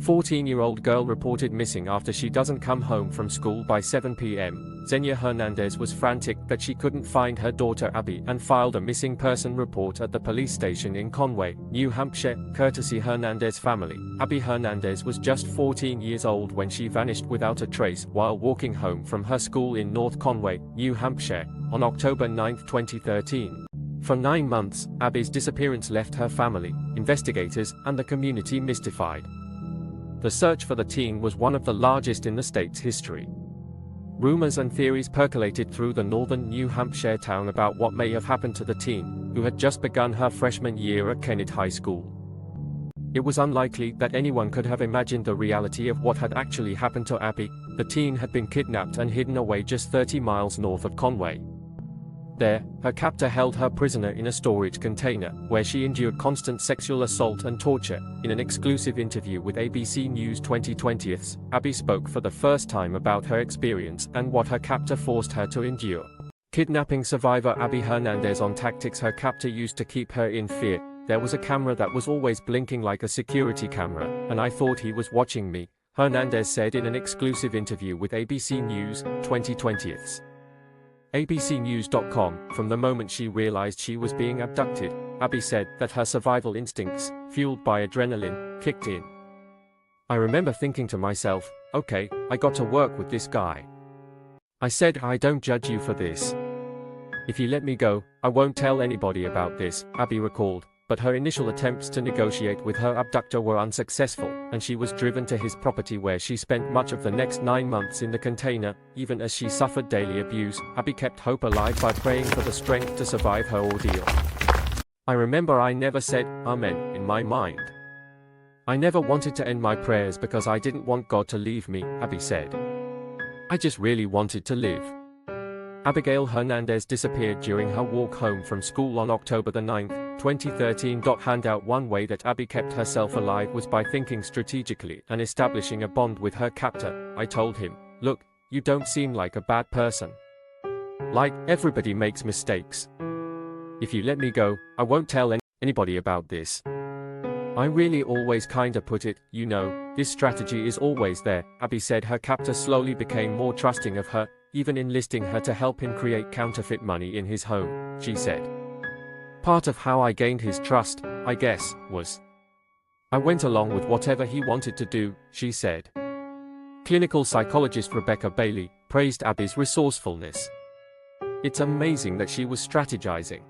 14-year-old girl reported missing after she doesn't come home from school by 7 p.m. Xenia Hernandez was frantic that she couldn't find her daughter Abby and filed a missing person report at the police station in Conway, New Hampshire, courtesy Hernandez family. Abby Hernandez was just 14 years old when she vanished without a trace while walking home from her school in North Conway, New Hampshire, on October 9, 2013. For 9 months, Abby's disappearance left her family, investigators, and the community mystified. The search for the teen was one of the largest in the state's history. Rumors and theories percolated through the northern New Hampshire town about what may have happened to the teen, who had just begun her freshman year at Kennett High School. It was unlikely that anyone could have imagined the reality of what had actually happened to Abby. The teen had been kidnapped and hidden away just 30 miles north of Conway. There, her captor held her prisoner in a storage container, where she endured constant sexual assault and torture. In an exclusive interview with ABC News 2020, Abby spoke for the first time about her experience and what her captor forced her to endure. Kidnapping survivor Abby Hernandez on tactics her captor used to keep her in fear. There was a camera that was always blinking like a security camera, and I thought he was watching me, Hernandez said in an exclusive interview with ABC News 2020. ABCnews.com, from the moment she realized she was being abducted, Abby said that her survival instincts, fueled by adrenaline, kicked in. I remember thinking to myself, okay, I got to work with this guy. I said, I don't judge you for this. If you let me go, I won't tell anybody about this, Abby recalled, but her initial attempts to negotiate with her abductor were unsuccessful, and she was driven to his property where she spent much of the next 9 months in the container. Even as she suffered daily abuse, Abby kept hope alive by praying for the strength to survive her ordeal. I remember I never said, Amen, in my mind. I never wanted to end my prayers because I didn't want God to leave me, Abby said. I just really wanted to live. Abigail Hernandez disappeared during her walk home from school on October 9, 2013. Handout: one way that Abby kept herself alive was by thinking strategically and establishing a bond with her captor. I told him, look, you don't seem like a bad person. Like, everybody makes mistakes. If you let me go, I won't tell anybody about this. I really always kinda put it, you know, this strategy is always there, Abby said. Her captor slowly became more trusting of her, even enlisting her to help him create counterfeit money in his home, she said. Part of how I gained his trust, I guess, was I went along with whatever he wanted to do, she said. Clinical psychologist Rebecca Bailey praised Abby's resourcefulness. It's amazing that she was strategizing.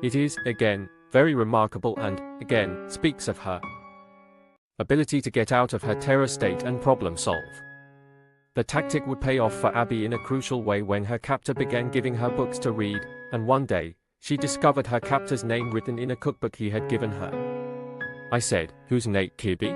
It is, again, very remarkable and, again, speaks of her ability to get out of her terror state and problem solve. The tactic would pay off for Abby in a crucial way when her captor began giving her books to read, and one day, she discovered her captor's name written in a cookbook he had given her. I said, who's Nate Kibbe?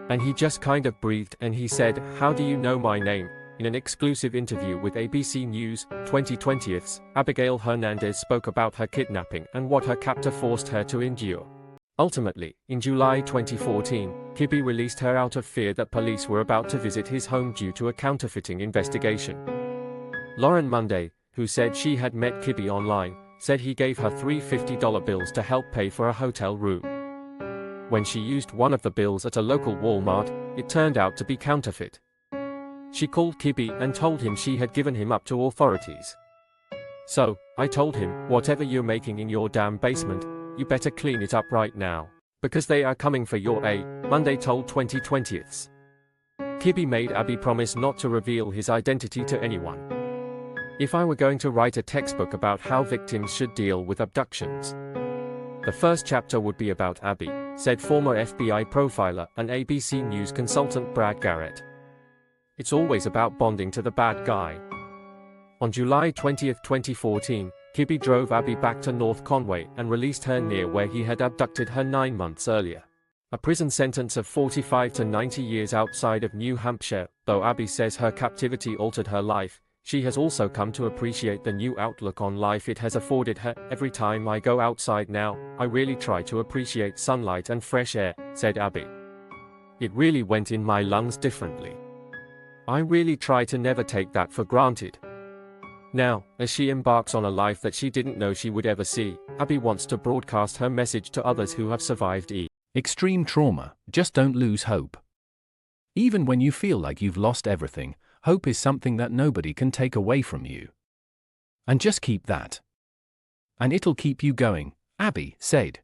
And he just kind of breathed and he said, how do you know my name? In an exclusive interview with ABC News 2020, Abigail Hernandez spoke about her kidnapping and what her captor forced her to endure. Ultimately, in July 2014, Kibbe released her out of fear that police were about to visit his home due to a counterfeiting investigation. Lauren Monday, who said she had met Kibbe online, said he gave her $3 $50 bills to help pay for a hotel room. When she used one of the bills at a local Walmart, it turned out to be counterfeit. She called Kibbe and told him she had given him up to authorities. So, I told him, whatever you're making in your damn basement, you better clean it up right now, because they are coming for your Monday told 2020. Kibbe made Abby promise not to reveal his identity to anyone. If I were going to write a textbook about how victims should deal with abductions, the first chapter would be about Abby, said former FBI profiler and ABC News consultant Brad Garrett. It's always about bonding to the bad guy. On July 20, 2014, Kibbe drove Abby back to North Conway and released her near where he had abducted her 9 months earlier. A prison sentence of 45 to 90 years outside of New Hampshire. Though Abby says her captivity altered her life, she has also come to appreciate the new outlook on life it has afforded her. Every time I go outside now, I really try to appreciate sunlight and fresh air, said Abby. It really went in my lungs differently. I really try to never take that for granted. Now, as she embarks on a life that she didn't know she would ever see, Abby wants to broadcast her message to others who have survived Extreme trauma, just don't lose hope. Even when you feel like you've lost everything, hope is something that nobody can take away from you. And just keep that. And it'll keep you going, Abby said.